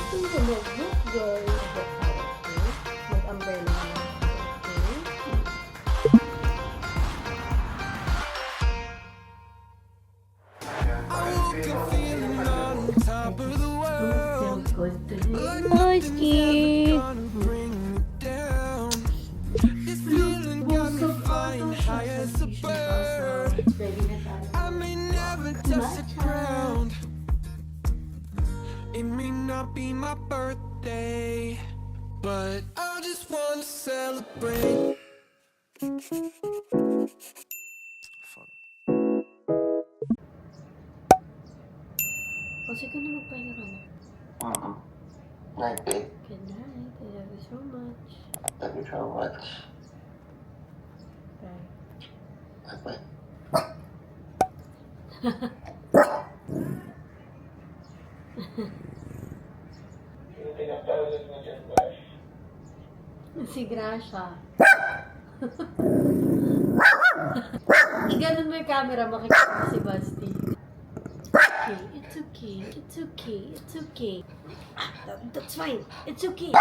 Ito na mag-book, guys. Mag-umbrella na. Moski! It may not be my birthday, but I just want to celebrate. Fuck. Kasi ko na magpahinga ka na. Night, babe. Good night. I love you so much. Love you so much. Bye. Bye. Si Gracia. Iganon mo yung camera, makikita mo si Basti. Okay, it's okay, it's okay, it's okay. That's fine, it's okay.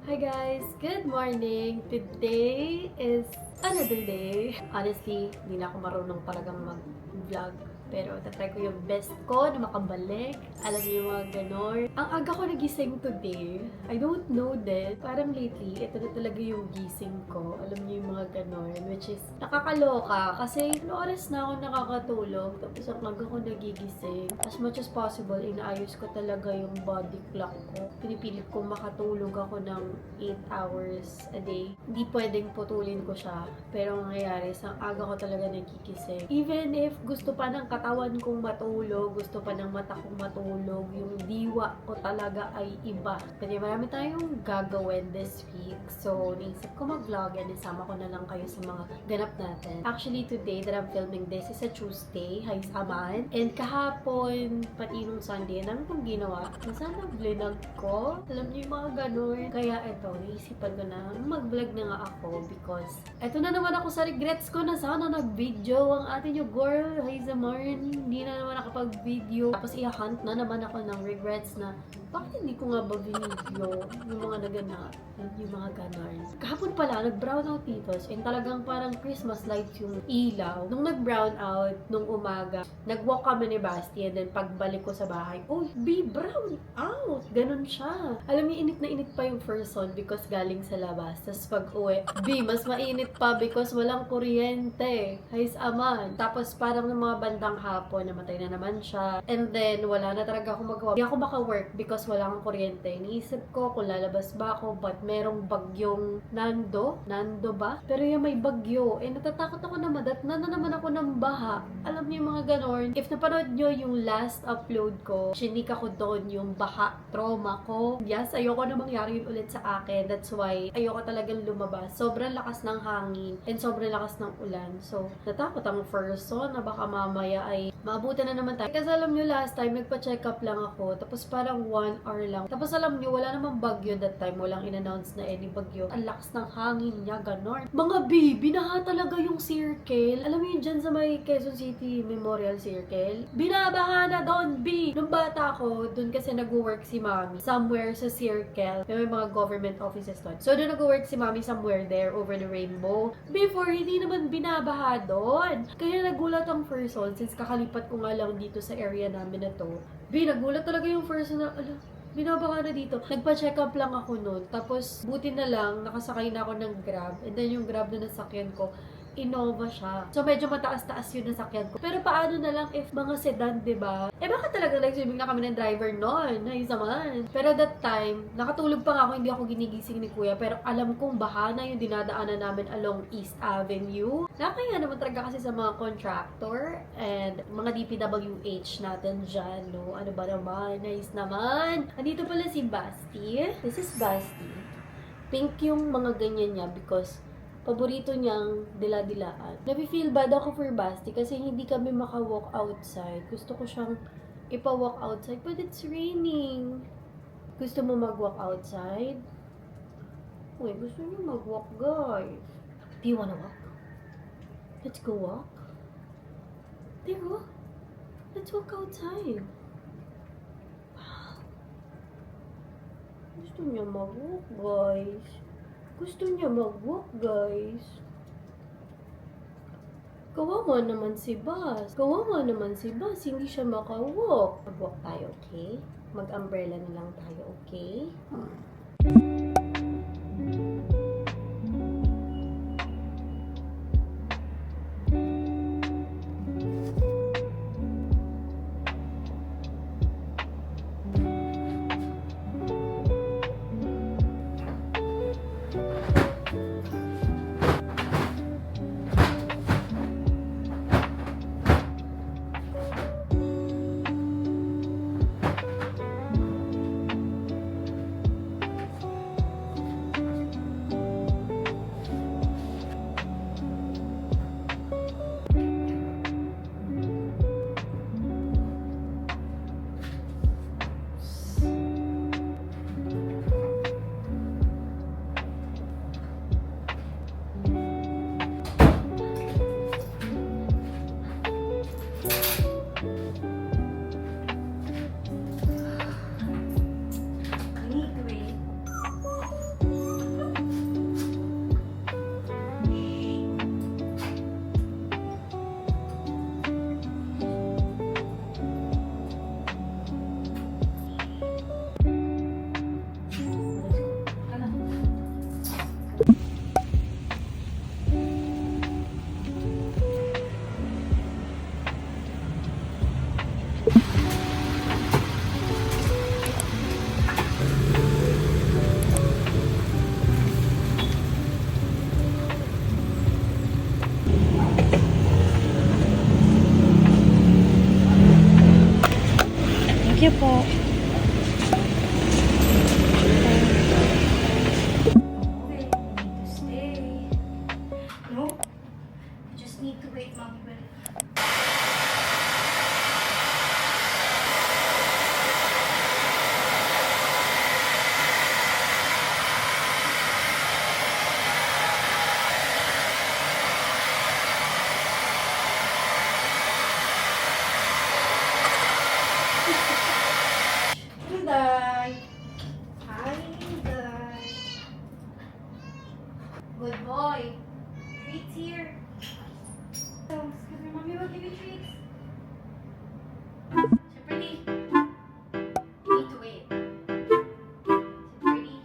Hi guys, good morning. Today is another day. Honestly, hindi na ako marunong talagang mag-vlog. Pero tatry ko yung best ko na makabalik. Alam niyo yung mga ganon. Ang aga ko nagising today. I don't know that. Parang lately, ito na talaga yung gising ko. Alam niyo yung mga ganon. Which is nakakaloka. Kasi oras na ako nakakatulog. Tapos ang aga ko nagigising. As much as possible, inaayos ko talaga yung body clock ko. Pinipilit kong makatulog ako ng 8 hours a day. Hindi pwedeng putulin ko siya. Pero ang nangyayari, sa aga ko talaga nagigising. Even if gusto pa ng katawan kong matulog, gusto pa ng mata kong matulog, yung diwa ko talaga ay iba. Kasi marami tayong gagawin this week. So, naisip ko mag-vlog and isama ko na lang kayo sa mga ganap natin. Actually, today that I'm filming this is a Tuesday. Hi, Saman. And kahapon, pati nung Sunday, ang kong ginawa. Sana vlog ko. Alam niyo yung mga ganun. Kaya eto, naisipan ko na mag-vlog na nga ako because eto na naman ako sa regrets ko na sana nag-video ang atin yung girl. Hi, Samar. Hindi na naman nakapag-video. Tapos i-hunt na naman ako ng regrets na bakit hindi ko nga ba video yung mga naganap, yung mga ganon. Kahapon pala, nag-brown out dito. And talagang parang Christmas lights yung ilaw. Nung nag-brown out, nung umaga, nag-walk kami ni Basti and then pagbalik ko sa bahay, oh, be brown out! Ganon siya. Alam niyo, init na init pa yung first son because galing sa labas. Tapos pag-uwi, mas mainit pa because walang kuryente. Hayes aman. Tapos parang ng mga bandang hapon, namatay na naman siya. And then, wala na talaga ako magawa. Hindi ako maka-work because wala akong kuryente. Niisip ko kung lalabas ba ako, but merong bagyong Nando ba? Pero yung may bagyo. Eh, natatakot ako na madatna na naman ako ng baha. Alam niyo yung mga ganon. If napanood nyo yung last upload ko, chinik ako doon yung baha trauma ko. Yes, ayoko na mangyari yun ulit sa akin. That's why, ayoko talagang lumabas. Sobrang lakas ng hangin and sobrang lakas ng ulan. So, natakot ang first son na baka mamaya ay maabutan na naman tayo. Kasi alam nyo, last time, nagpa-check up lang ako. Tapos parang 1 hour lang. Tapos alam nyo, wala namang bagyo that time. Walang in-announce na any bagyo. Ang lakas ng hangin niya, ganon. Mga baby, binaha talaga yung circle. Alam mo yun dyan sa may Quezon City Memorial Circle? Binabaha na doon, B! Nung bata ako, doon kasi nag-work si mami. Somewhere sa circle. May mga government offices doon. So, doon nag-work si mami somewhere there over the rainbow. Before, hindi naman binabaha doon. Kaya nagulat ang person since kakalipat ko nga lang dito sa area namin na to. Nagulat talaga yung person na, binabaha na dito. Nagpa-check up lang ako noon. Tapos, buti na lang, nakasakay na ako ng Grab. And then, yung Grab na nasakyan ko, Innova siya. So, medyo mataas-taas yun nasakyan ko. Pero paano na lang if mga sedan, diba? Eh, baka talaga nag-swimming na kami ng driver noon. Nice naman. Pero that time, nakatulog pa nga ako, hindi ako ginigising ni Kuya. Pero alam kong baha na yung dinadaanan namin along East Avenue. Nakakaya naman talaga kasi sa mga contractor and mga DPWH natin dyan, no? Ano ba naman? Nice naman. Andito pala si Basti. This is Basti. Pink yung mga ganyan niya because paborito niyang dila-dilaan. Nafe-feel bad ako for Basti kasi hindi kami maka-walk outside. Gusto ko siyang ipa-walk outside but it's raining. Gusto mo mag-walk outside? Uy, gusto niyo mag-walk, guys. Do you wanna walk? Let's go walk. There, walk. Let's walk outside. Wow. Gusto niya mag-walk, guys. Gusto niya mag-walk, guys. Kawawa naman si Bas. Kawawa naman si Bas. Hindi siya maka-walk. Mag-walk tayo, okay? Mag-umbrella na lang tayo, okay? Thank you po. Okay, you need to stay. No, you just need to wait, Mommy will. Inday. Hi, Inday. Good boy. Treats here. So, excuse me, Mommy will give you treats. Sit pretty. You need to wait. Sit pretty.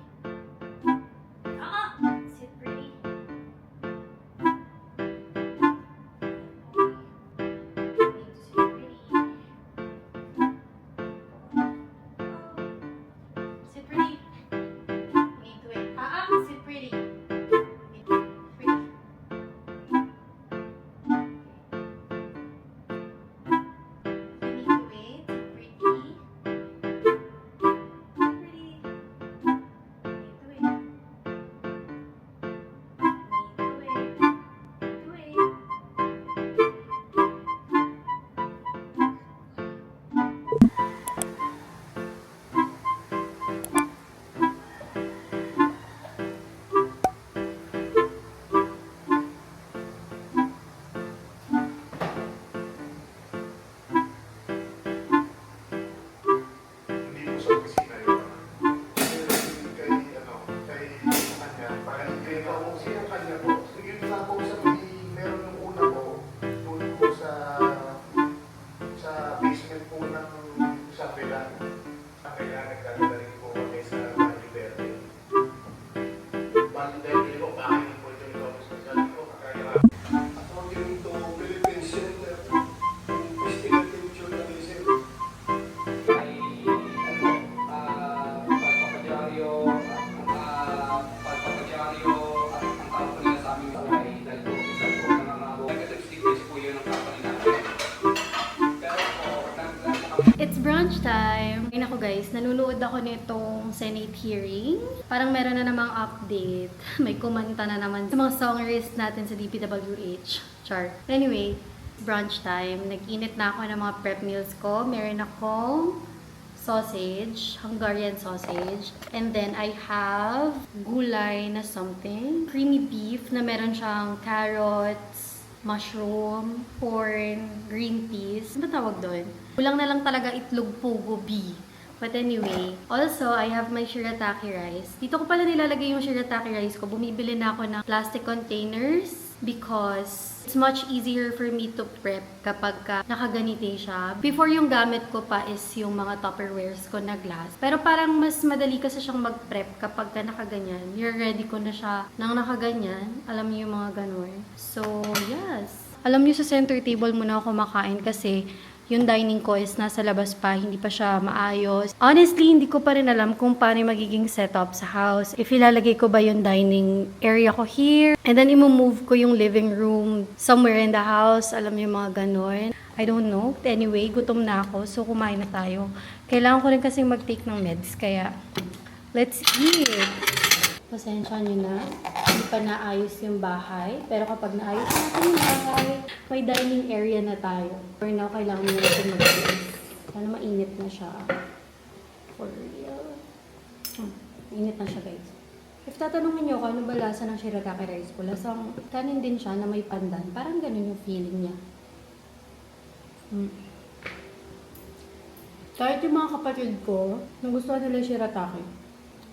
Sit pretty. You need to sit pretty. Sit pretty. You need to wait. Sit pretty. Pretty. You need to wait. Sit pretty. Pretty. You need to wait. You need to wait. Hindi po sa opisina yun. Kay, kanya, para i-grade ako siya kanya po. Sige na po sa meron yung una po, doon po sa basement po ng Shangri-La. Shangri-La, nagdadala rin po kami sa Bali Verde. Bali Verde po, bakit po ito yung hospital po, kaya according to Philippine Center, Investigative Journalism, ay pagpapadyaryo at ang kampo nila sa aming buhay dahil po isa po ng mga negative stickers po yun ang kampo nila. Pero po, It's brunch time. Ayun ako guys, nanonood ako nitong Senate hearing. Parang meron na namang update. May kumanta na naman sa mga songwriters natin sa DPWH. Char. Anyway, brunch time. Nag-init na ako ng mga prep meals ko. Meron akong sausage, Hungarian sausage. And then I have gulay na something. Creamy beef na meron siyang carrots, mushroom, corn, green peas. Ano ba tawag doon? Kulang na lang talaga itlog pugo bee But anyway, also, I have my shirataki rice. Dito ko pala nilalagay yung shirataki rice ko. Bumibili na ako ng plastic containers because it's much easier for me to prep kapag nakaganite siya. Before yung gamit ko pa is yung mga Tupperwares ko na glass. Pero parang mas madali kasi siyang mag-prep kapag nakaganyan. You're ready ko na siya nang nakaganyan. Alam niyo yung mga ganun. So, yes. Alam niyo sa center table muna ako kumakain kasi yung dining ko is nasa labas pa, hindi pa siya maayos. Honestly, hindi ko pa rin alam kung paano yung magiging setup sa house. If ilalagay ko ba yung dining area ko here, and then i-move ko yung living room somewhere in the house. Alam niyo yung mga ganun. I don't know. Anyway, gutom na ako, so kumain na tayo. Kailangan ko rin kasing mag-take ng meds, kaya let's eat! Pasensya nyo na, hindi pa naayos yung bahay. Pero kapag naayos natin yung bahay, may dining area na tayo. For now, kailangan mo natin mag-ayos. Sana mainit na siya. For real. Mainit na siya, guys. If tatanungin nyo ko, ano ba lasa ng shirataki rice ko? Lasang kanin din siya na may pandan. Parang ganun yung feeling niya. Kahit yung mga kapatid ko, nagustuhan nila yung shirataki.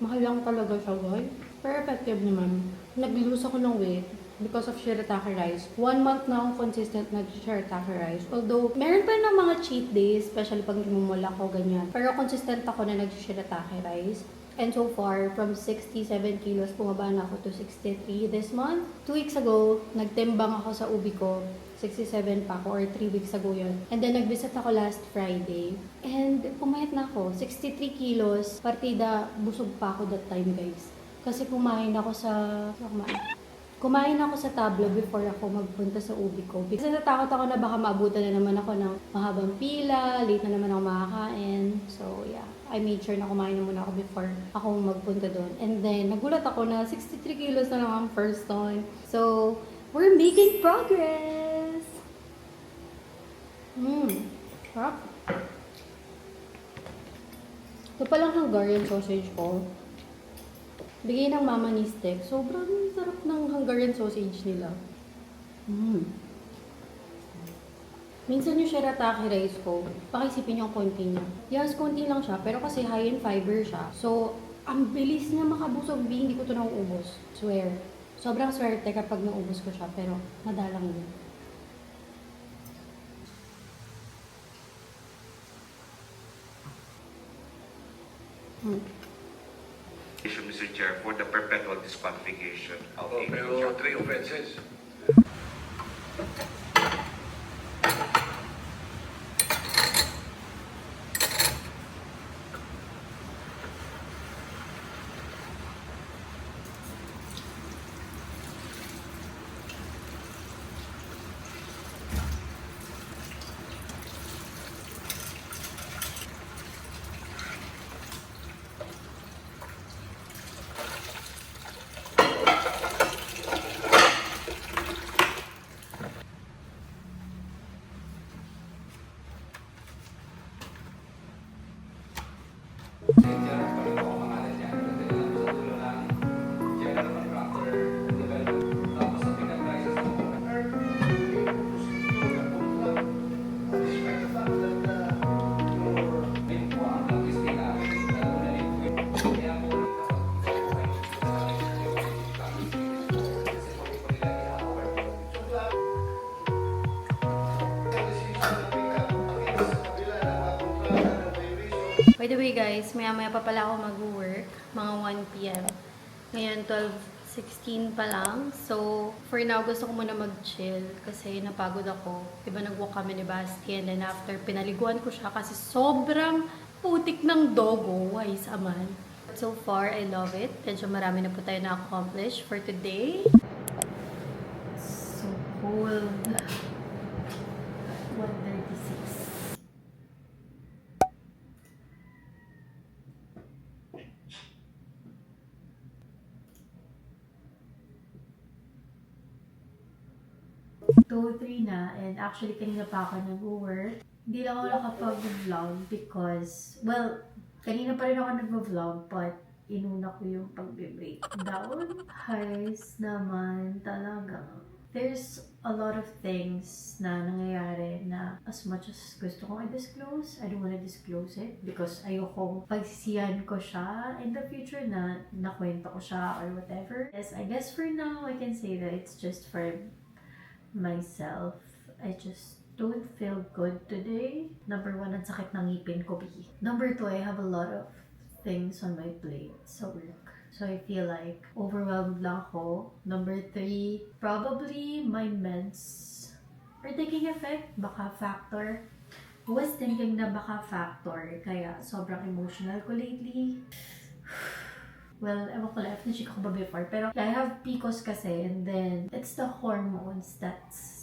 Mahal lang talaga siya, guys. Pero effective naman. Nag-lose ako ng weight because of shirataki rice. 1 month na akong consistent nag-shirataki rice. Although, meron pa ng mga cheat days, especially pag namumula ko, ganyan. Pero consistent ako na nag-shirataki rice. And so far, from 67 kilos, bumaba na ako to 63 this month. 2 weeks ago, nagtimbang ako sa ubi ko. 67 pa ako, or 3 weeks ago yun. And then, nag-visit ako last Friday. And, pumayat na ako. 63 kilos. Partida, busog pa ako that time, guys. Kasi kumain ako sa tablo before ako magpunta sa ubi ko. Kasi natakot ako na baka maabutan na naman ako ng mahabang pila, late na naman ako makakain. So, yeah. I made sure na kumain na muna ako before ako magpunta doon. And then, nagulat ako na 63 kilos na lang ang first time. So, we're making progress! Sarap. Ito palang Hungarian sausage ko. Bigay ng mama ni Stek. Sobrang sarap ng Hungarian sausage nila. Minsan yung shirataki rice ko, pakisipin yung konti niya. Yes, konti lang siya, pero kasi high in fiber siya. So, ang bilis niya makabusog. Hindi ko ito nauubos. Swear. Sobrang swerte kapag naubos ko siya, pero madalang yun. Mr. Chair, for the perpetual disqualification of Oh, pero 3 offenses. By the way guys, maya-maya pa pala ako mag-work, mga 1 p.m. Ngayon, 12:16 pa lang. So, for now, gusto ko muna mag-chill kasi napagod ako. Diba nag-walk kami ni Basti and then after, pinaliguan ko siya kasi sobrang putik ng dogo. Wise aman. So far, I love it. Medyo marami na po tayo na-accomplish for today. So cold. 1:36. Three na, and actually kanina pa ako nag-work. Hindi lang ako nakapag-vlog because, well, kanina pa rin ako nag-vlog but inuna ko yung pag-breakdown. Guys, naman talaga. There's a lot of things na nangyayari na as much as gusto kong i-disclose, I don't wanna disclose it because ayokong pagsisiyan ko siya in the future na nakwento ko siya or whatever. Yes, I guess for now, I can say that it's just for myself. I just don't feel good today. Number 1, ang sakit ng ngipin ko, B. Number 2, I have a lot of things on my plate sa work. So I feel like overwhelmed lang ako. Number 3, probably my meds are taking effect. Baka factor. I was thinking na baka factor. Kaya sobrang emotional ko lately. Well, ewan ko lang, na-check ako ba before. Pero I have PCOS kasi, and then it's the hormones that's...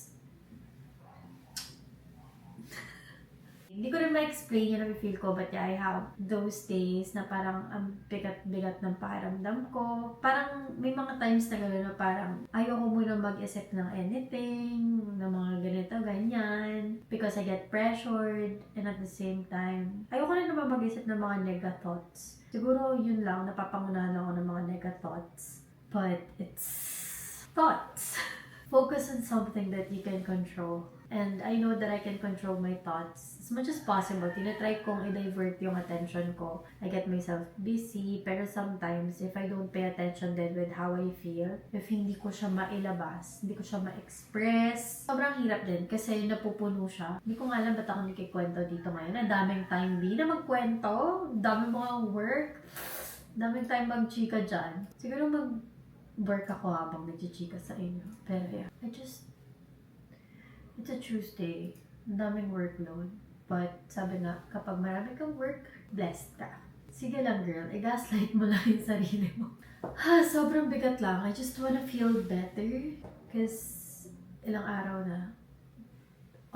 Hindi ko rin ma-explain yung feel ko, but yeah, I have those days na parang ang bigat-bigat ng pakiramdam ko. Parang may mga times na gano'n na parang ayoko muna mag-isip ng anything, ng mga ganito, ganyan. Because I get pressured, and at the same time, ayoko rin naman mag-isip ng mga nega thoughts. Siguro yun lang, napapangunahan ako ng mga nega thoughts. But it's thoughts. Focus on something that you can control. And I know that I can control my thoughts as much as possible. Tinatry kong i-divert yung attention ko. I get myself busy, pero sometimes, if I don't pay attention then with how I feel, if hindi ko siya mailabas, hindi ko siya ma-express, sobrang hirap din kasi napupuno siya. Hindi ko nga alam ba't ako nakikwento dito ngayon. Ang daming time din na magkwento, daming mga work, daming time mag-chika dyan. Siguro mag-work ako habang nag-chika sa inyo. Pero yeah, it's a Tuesday. Ang daming workload. But sabi nga, kapag marami kang work, blessed ka. Sige lang girl, i-gaslight mo lang yung sarili mo. Sobrang bigat lang. I just wanna feel better. Because ilang araw na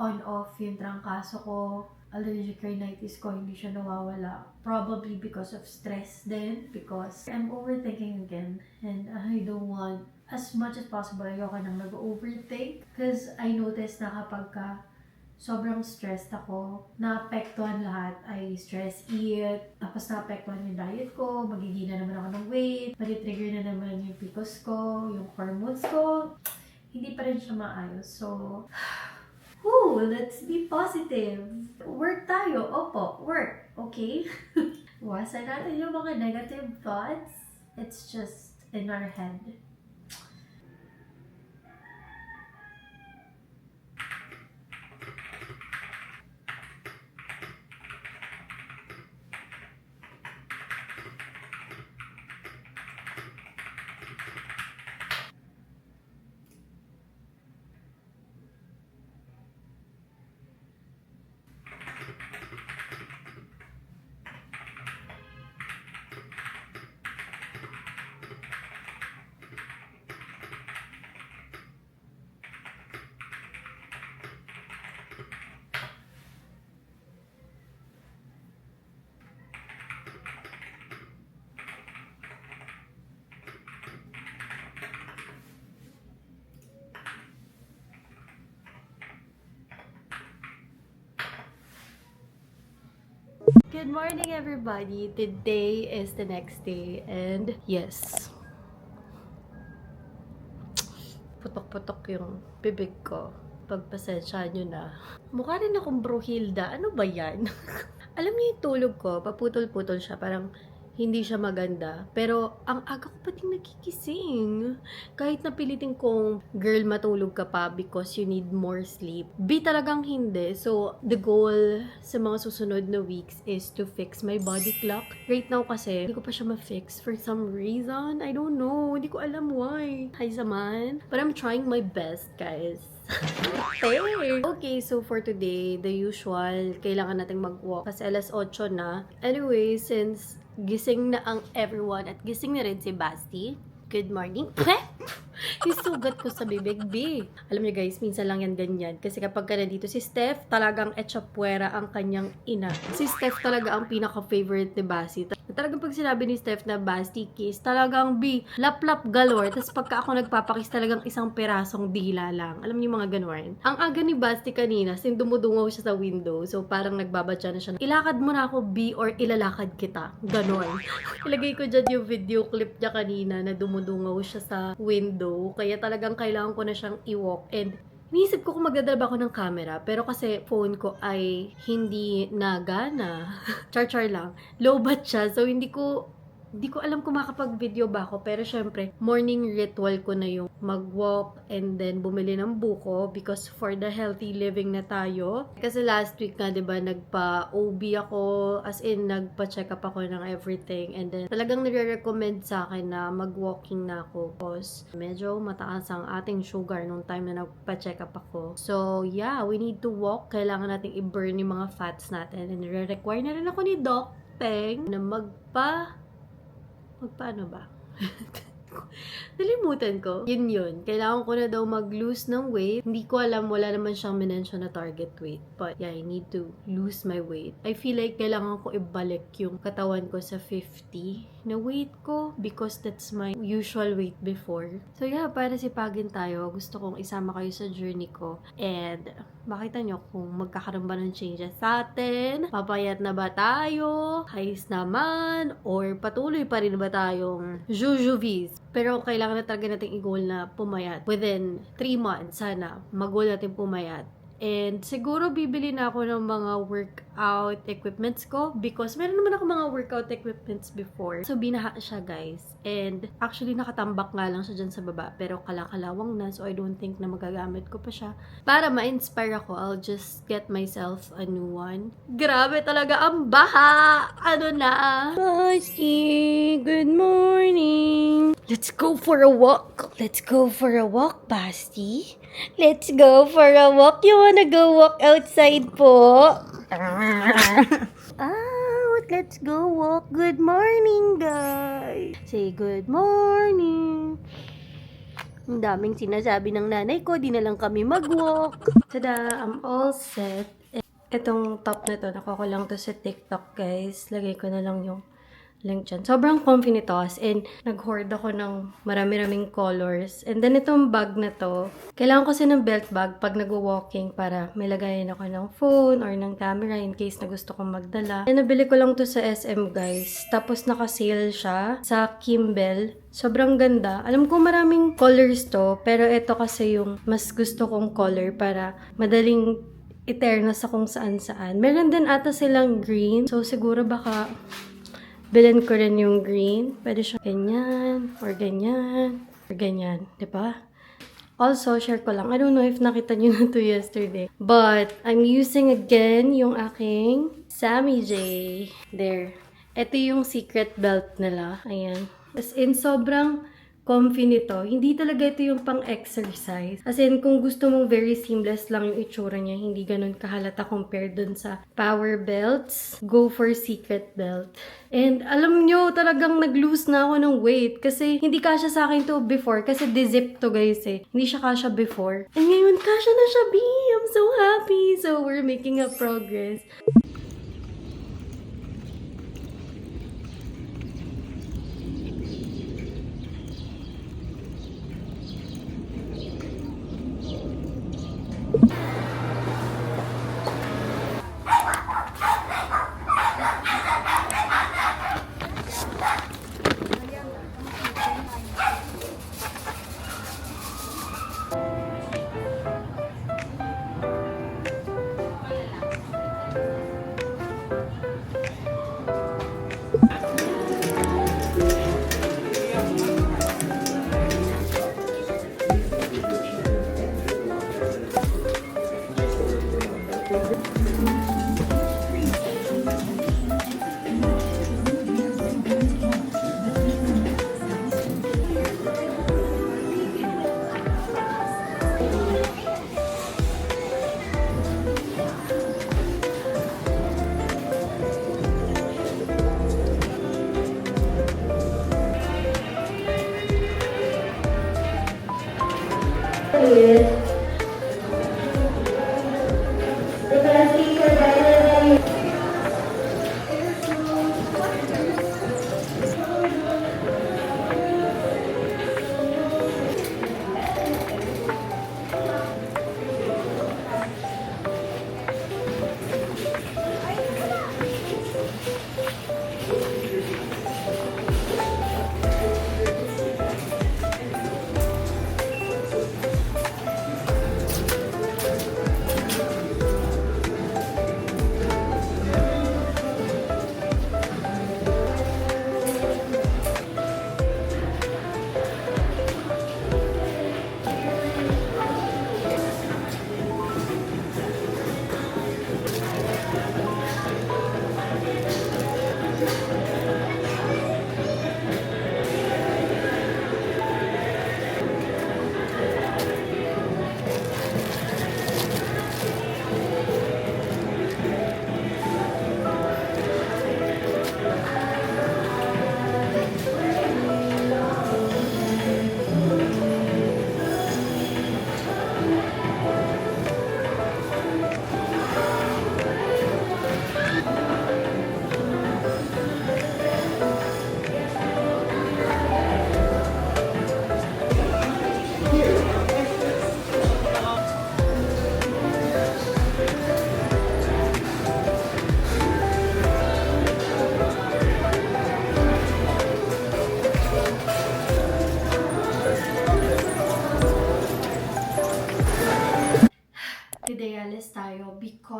on-off yung trangkaso ko. Allergic rhinitis ko, hindi siya nawawala. Probably because of stress din. Because I'm overthinking again. And I don't want, as much as possible, ayoko nang mag-overthink. Because I noticed na kapag sobrang stressed ako, naapektuhan lahat. I stress eat, tapos naapektuhan yung diet ko, magigina naman ako ng weight, matitrigger na naman yung PCOS ko, yung hormones ko. Hindi pa rin siya maayos. So, let's be positive. Work tayo. Opo, work. Okay? Iwasan natin yung mga negative thoughts. It's just in our head. Good morning, everybody. Today is the next day, and yes, putok-putok yung bibig ko. Pagpasensya nyo na. Mukha rin akong Bruhilda. Ano ba yan? Alam niyo yung tulog ko, paputol-putol siya. Parang hindi siya maganda. Pero ang aga ko pating nakikising. Kahit napilitin kong, girl, matulog ka pa because you need more sleep. B, talagang hindi. So, the goal sa mga susunod na weeks is to fix my body clock. Right now kasi, hindi ko pa siya ma-fix for some reason. I don't know. Hindi ko alam why. Hi, Saman. But I'm trying my best, guys. Okay, so for today, the usual, kailangan nating mag-walk kasi alas 8 na. Anyway, since gising na ang everyone at gising na rin si Basti. Good morning. Yung sugat ko sa bibig, B. Alam niyo guys, minsan lang yan ganyan. Kasi kapag ka nandito si Steph, talagang echapuera ang kanyang ina. Si Steph talaga ang pinaka-favorite ni Basti. Talagang pag sinabi ni Steph na Basti kiss, talagang B, lap-lap galore. Tapos pagka ako nagpapakiss, talagang isang perasong dila lang. Alam niyo mga ganon. Ang aga ni Basti kanina, sin dumudungaw siya sa window. So parang nagbabadya na siya. Ilakad mo na ako, B, or ilalakad kita. Ganon. Ilagay ko dyan yung video clip niya kanina na dumudungaw siya sa window. window. Kaya talagang kailangan ko na siyang i-walk. And iniisip ko kung magdadala ba ako ng camera. Pero kasi phone ko ay hindi nagana. Char-char lang. Low bat siya. So, hindi ko alam kung makapag-video ba ako, pero syempre, morning ritual ko na yung mag-walk and then bumili ng buko because for the healthy living na tayo. Kasi last week nga, diba, nagpa-OB ako, as in, nagpa-check up ako ng everything, and then talagang nire-recommend sa akin na mag-walking na ako because medyo mataas ang ating sugar nung time na nagpa-check up ako. So, yeah, we need to walk. Kailangan nating i-burn yung mga fats natin, and nire-require na rin ako ni Doc Peng na magpaano ba? Nalimutan ko. Yun. Kailangan ko na daw mag-lose ng weight. Hindi ko alam, wala naman siyang minention na target weight. But yeah, I need to lose my weight. I feel like kailangan ko ibalik yung katawan ko sa 50 na weight ko because that's my usual weight before. So yeah, para sipagin tayo, gusto kong isama kayo sa journey ko. And makita nyo kung magkakaroon ba ng changes sa atin. Papayat na ba tayo? Highs naman? Or patuloy pa rin ba tayong jujuvis? Pero kailangan na talaga natin i-goal na pumayat. Within 3 months, sana mag-goal natin pumayat. And siguro bibili na ako ng mga workout equipments ko because meron naman ako mga workout equipments before. So binaha siya, guys. And actually nakatambak nga lang siya dyan sa baba pero kalakalawang na, so I don't think na magagamit ko pa siya. Para ma-inspire ako, I'll just get myself a new one. Grabe talaga ang baha! Ano na? Basti! Good morning! Let's go for a walk! Let's go for a walk, Basti! Let's go for a walk. You wanna go walk outside po? Let's go walk. Good morning, guys. Say good morning. Ang daming sinasabi ng nanay ko, di na lang kami mag-walk. Tada, I'm all set. Itong top na to, nakuha ko lang to sa TikTok, guys. Lagay ko na lang yung link dyan. Sobrang comfy nito. As in, nag-hoard ako ng marami-raming colors. And then, itong bag na to, kailangan ko kasi ng belt bag pag nag-walking para may lagayin ako ng phone or ng camera in case na gusto kong magdala. And nabili ko lang to sa SM, guys. Tapos, naka-sale siya sa Kimbell. Sobrang ganda. Alam ko maraming colors to, pero ito kasi yung mas gusto kong color para madaling i-tear na sa kung saan-saan. Meron din ata silang green. So, siguro baka bilhin ko rin yung green. Pwede siya ganyan, or ganyan, or ganyan. Diba? Also, share ko lang. I don't know if nakita nyo na to yesterday. But, I'm using again yung aking Sammy J. There. Ito yung secret belt nila. Ayan. As in, sobrang comfy nito. Hindi talaga ito yung pang-exercise. As in, kung gusto mong very seamless lang yung itsura niya, hindi ganun kahalata compared dun sa power belts, go for secret belt. And alam nyo, talagang nag-lose na ako ng weight kasi hindi kasya sa akin to before kasi de-zip to, guys eh. Hindi siya kasya before. And ngayon, kasya na siya, B! I'm so happy! So, we're making a progress.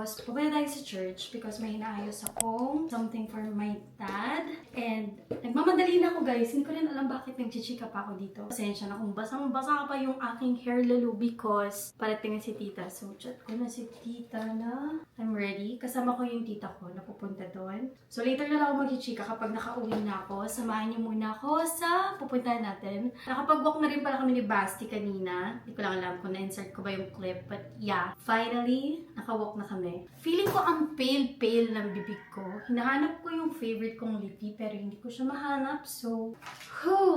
Tapos, pupunta tayo sa church because may inaayos akong something for my dad. And, nagmamadali na ako guys. Hindi ko rin alam bakit nagchichika pa ako dito. Pasensya na kung basang-basa pa yung aking hair lalo because parating na si tita. So, chat ko na si tita na I'm ready. Kasama ko yung tita ko na pupunta doon. So, later na lang ako magchichika kapag nakauwi na ako. Samahan niyo muna ako sa pupuntahan natin. Nakapag-walk na rin pala kami ni Basti kanina. Hindi ko lang alam kung na-insert ko ba yung clip. But yeah, finally, nakawalk na kami. Feeling ko ang pale-pale ng bibig ko. Hinahanap ko yung favorite kong lippy pero hindi ko siya mahanap. So,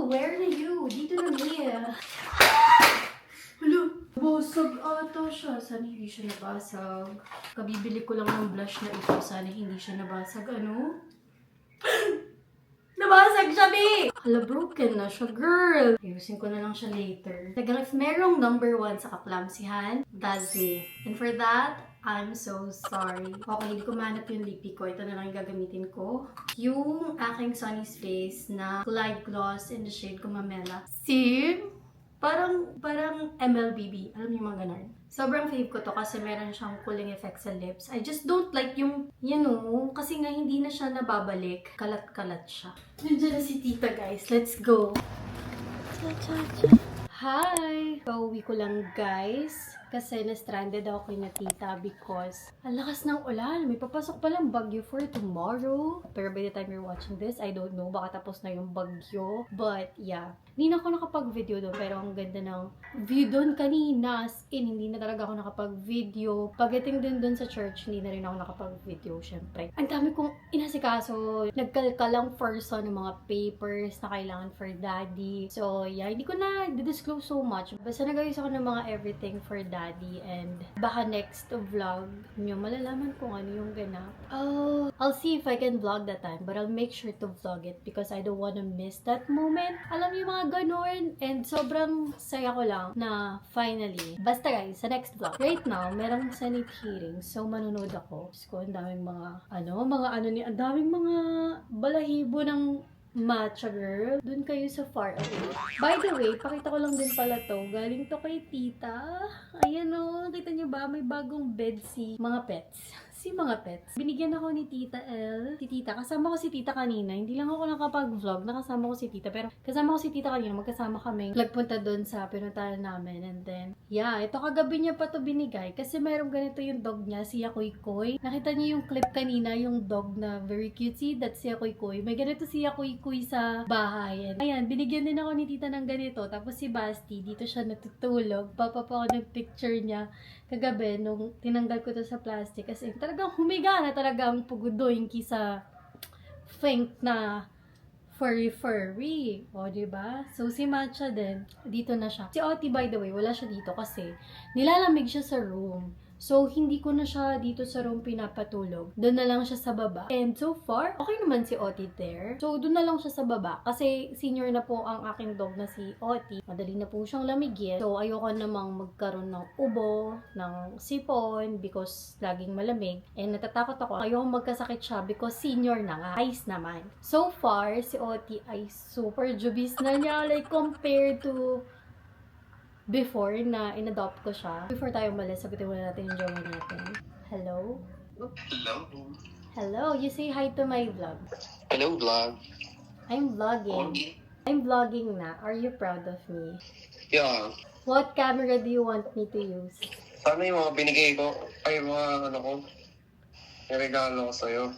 where are you? Dito na niya. Hala, basag ata siya. Sana hindi siya nabasag. Kabibili ko lang ng blush na ito. Sana hindi siya nabasag. Ano? Nabasag siya, be! Hala, broken na siya, girl. Ayusin ko na lang siya later. Tagang if merong number 1 sa kaklamsihan, that's me. And for that, I'm so sorry. Okay, hindi ko mahanap yung lippy ko. Ito na lang yung gagamitin ko. Yung aking Sunny's Face na Glide Gloss in the shade Kumamela. See? Parang MLBB. Alam niyo yung mga ganun. Sobrang fave ko to kasi meron siyang cooling effect sa lips. I just don't like yung, kasi nga hindi na siya nababalik. Kalat-kalat siya. Nandiyan na si tita, guys. Let's go. Hi! Pauwi ko lang, guys. Kasi na-stranded ako kay na tita because ang lakas ng ulan. May papasok palang bagyo for tomorrow. Pero by the time you're watching this, I don't know. Baka tapos na yung bagyo. But yeah. Hindi na ako nakapag-video doon. Pero ang ganda ng view doon kanina. As in, hindi na talaga ako nakapag-video. Pagdating din doon sa church, hindi na rin ako nakapag-video, syempre. Ang dami kong inasikaso. Nagkalkalang first ng mga papers na kailangan for daddy. So yeah, hindi ko na disclose so much. Basta nagayos ako ng mga everything for daddy. And baka next vlog nyo, malalaman kung ano yung ganap. Oh, I'll see if I can vlog that time. But I'll make sure to vlog it because I don't wanna miss that moment. Alam niyo mga ganon. And sobrang saya ko lang na finally. Basta guys, sa next vlog. Right now, merong Senate hearing. So, manonood ako. So, ang daming mga, ang daming mga balahibo ng matcha girl. Doon kayo sa far away. By the way, pakita ko lang din pala to. Galing to kay tita. Ayan o. Kita niyo ba? May bagong bed si mga pets. Si mga pets. Binigyan ako ni Tita L. Si Tita. Kasama ko si Tita kanina. Hindi lang ako nakapag-vlog. Nakasama ko si Tita. Pero kasama ko si Tita kanina. Magkasama kami. Nagpunta doon sa pinuntahan namin. And then, yeah. Ito kagabi niya pa to binigay. Kasi mayroong ganito yung dog niya. Si Yakoy Koy. Nakita niyo yung clip kanina. Yung dog na very cutesy. That's si Yakoy Koy. May ganito si Yakoy Koy sa bahay. And, ayan. Binigyan din ako ni Tita ng ganito. Tapos si Basti. Dito siya natutulog. Papapa ako ng picture niya kagabi nung tinanggal ko to sa plastic. Kasi talagang humiga na talagang pugudoy kisa faint na furry. O, diba? So, si Matcha din, dito na siya. Si Oti, by the way, wala siya dito kasi nilalamig siya sa room. So, hindi ko na siya dito sa room pinapatulog. Doon na lang siya sa baba. And so far, okay naman si Oti there. So, doon na lang siya sa baba. Kasi senior na po ang aking dog na si Oti. Madali na po siyang lamigin. So, ayoko namang magkaroon ng ubo, ng sipon, because laging malamig. And natatakot ako. Ayoko magkasakit siya because senior na nga. Ice naman. So far, si Oti ay super jubis na niya. Like, compared to before na in-adopt ko siya. Before tayo umalis, sagutin muna natin yung jowa natin. Hello? Hello. Hello, you say hi to my vlog. Hello, vlog. I'm vlogging. I'm vlogging na. Are you proud of me? Yeah. What camera do you want me to use? Sana yung mga binigay ko, ay mga regalo ko sa'yo.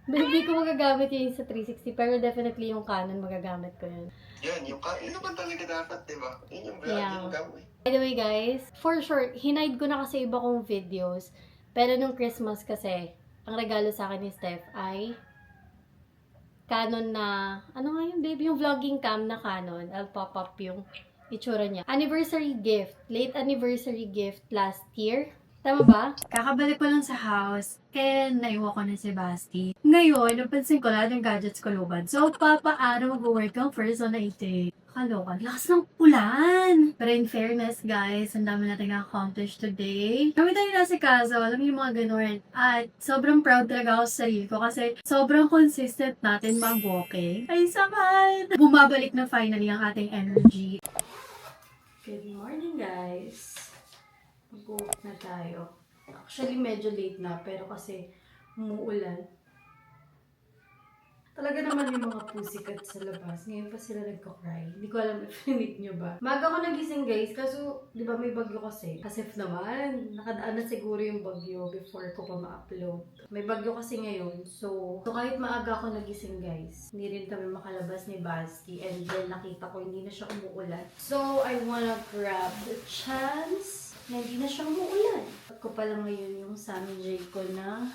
Hindi ko magagamit yun sa 360, pero definitely yung Canon magagamit ko yun. Yan, yun naman talaga dapat, diba? Yun yung Yeah. yung gawin. By the way guys, for sure, hinide ko na kasi iba kong videos. Pero nung Christmas kasi, ang regalo sa akin ni Steph ay Canon na, ano nga yun babe? Yung vlogging cam na Canon. I'll pop up yung itsura niya. Anniversary gift. Late anniversary gift last year. Tama ba? Kakabalik ko lang sa house, kaya naiwan ko na si Basti. Ngayon, napansin ko lahat ng gadgets ko luban. So, papaano mag-work ang first on 8 Kalokan. Lakas ng ulan! Pero in fairness, guys, ang dami natin na-accomplish today. Kami tayo nasa kaso, alam niyo yung mga ganun. At sobrang proud talaga ako sa sarili ko kasi sobrang consistent natin mag-walking. Ay, saman! Bumabalik na finally ang ating energy. Good morning, guys. Mag-walk na tayo. Actually, medyo late na, pero kasi umuulan. Talaga naman yung mga pussycat sa labas. Ngayon pa sila nagko-cry. Hindi ko alam if narinig nyo ba. Maga ko nagising guys, kaso di ba may bagyo kasi. As if naman, nakadaan na siguro yung bagyo before ko pa ma-upload. May bagyo kasi ngayon, so kahit maaga ko nagising guys, hindi rin kami makalabas ni Basti. And then nakita ko hindi na siya umuulan. So I wanna grab the chance na hindi na siya umuulan. At ko pala ngayon yung Samjay ko na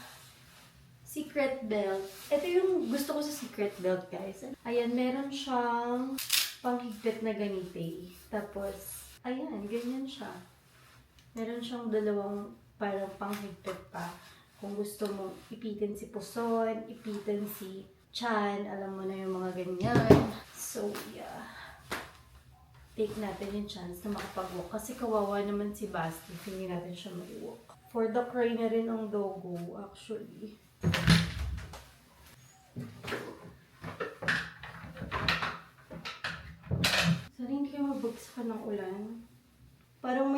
secret belt. Ito yung gusto ko sa secret belt, guys. Ayan, meron siyang panghigpit na ganite. Tapos, ayan, ganyan siya. Meron siyang dalawang parang panghigpit pa. Kung gusto mong ipitin si Puson, ipitin si Chan, alam mo na yung mga ganyan. So, yeah. Take natin yung chance na makapag-walk. Kasi kawawa naman si Basti, hindi natin siya mag-walk. For the cry na rin ang dogo, actually. Sana hindi kayo mabagsakan ng ulan. Parang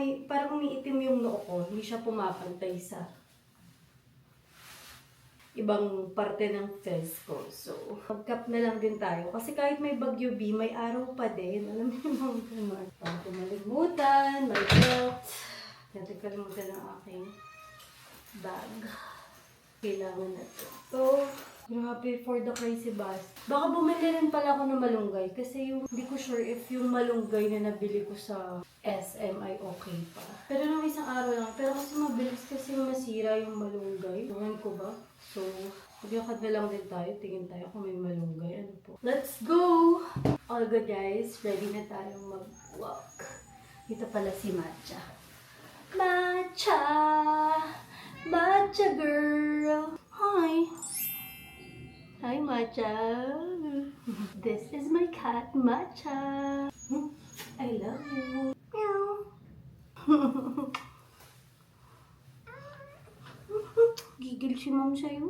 umiitim yung noo ko. Hindi siya pumapantay sa ibang parte ng face ko. So, mag-cap na lang din tayo. Kasi kahit may bagyo B, may araw pa din. Alam niyo mga naman. Huwag malimutan, may belt. Natin kalimutan ng aking bag. Kailangan na ito. So, grabe, for the crazy bus. Baka bumili rin pala ako ng malunggay. Kasi yung, hindi ko sure if yung malunggay na nabili ko sa SM ay okay pa. Pero nung isang araw lang. Pero kasi mabilis kasi masira yung malunggay. Ewan ko ba? So, maglakad na lang din tayo. Tingin tayo kung may malunggay. Ano po? Let's go! All good guys. Ready na tayong mag-walk. Ito pala si Matcha. Matcha! Matcha girl! Hi! Hi, Matcha! This is my cat, Matcha! I love you! Meow! Gigil si Mom sa'yo.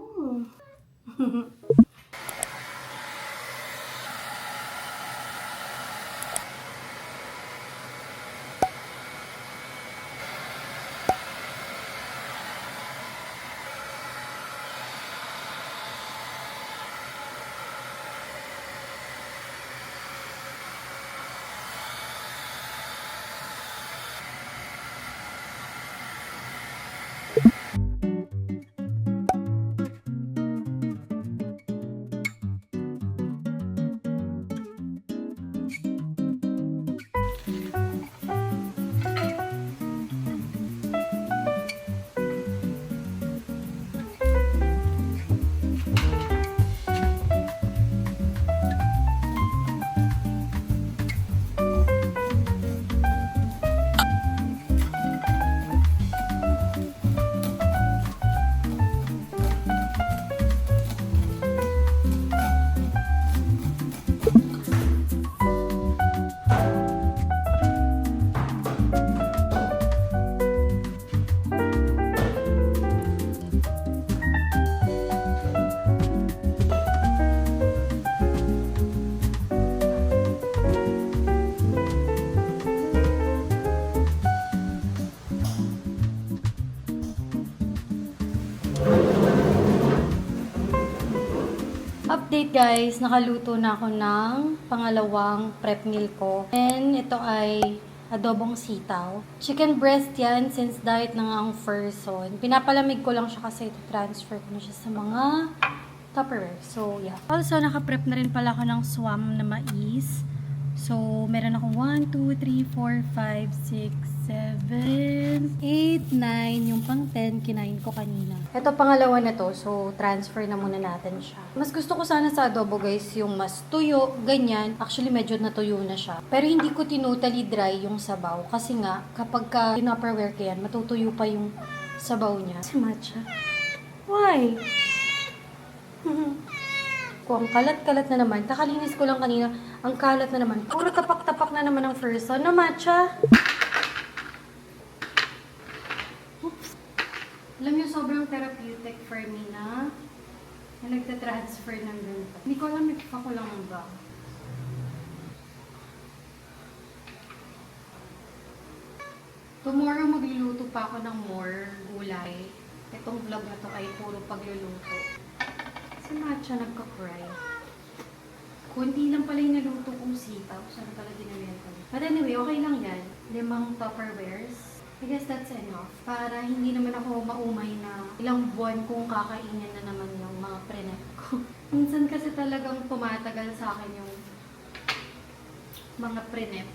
Update guys, nakaluto na ako ng pangalawang prep meal ko. And ito ay adobong sitaw. Chicken breast yan since diet na nga ang person. Pinapalamig ko lang siya kasi transfer ko na siya sa mga Tupperware. So yeah. Also, nakaprep na rin pala ako ng swam na mais. So, meron akong 1, 2, 3, 4, 5, 6, 7, 8, 9. Yung pang 10, kinain ko kanina. Ito, pangalawa na to. So, transfer na muna natin siya. Mas gusto ko sana sa adobo, guys, yung mas tuyo, ganyan. Actually, medyo natuyo na siya. Pero hindi ko tinotally dry yung sabaw. Kasi nga, kapag tinupperware ko yan, matutuyo pa yung sabaw niya. Si Matcha. Why? Ang kalat-kalat na naman. Kakalinis ko lang kanina. Ang kalat na naman. Puro tapak-tapak na naman ang first one. No, Matcha? Oops. Alam niyo, sobrang therapeutic for me na nagtatransfer ng ganito. Hindi ko alam, nagpakulang ba. Tomorrow, magluluto pa ako ng more gulay. Itong vlog na to ay puro pagluluto. Si Matcha nagka-cry. Kundi lang pala yung naluto kong sitaw. Sana pala ginawin ko. But anyway, okay lang yan. 5 Tupperwares. I guess that's enough. Para hindi naman ako maumay na ilang buwan kong kakainin na naman yung mga prenet ko. Minsan kasi talagang tumatagal sa akin yung mga prenet.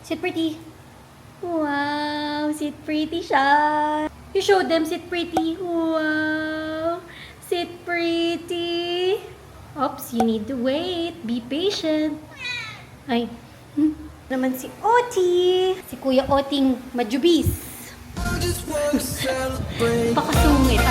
Sit pretty. Wow, sit pretty siya. You show them sit pretty. Wow, sit pretty. Oops, you need to wait. Be patient. Ay, naman si Oti. Si Kuya Oting Majubis. I just wanna celebrate. Pakasungit.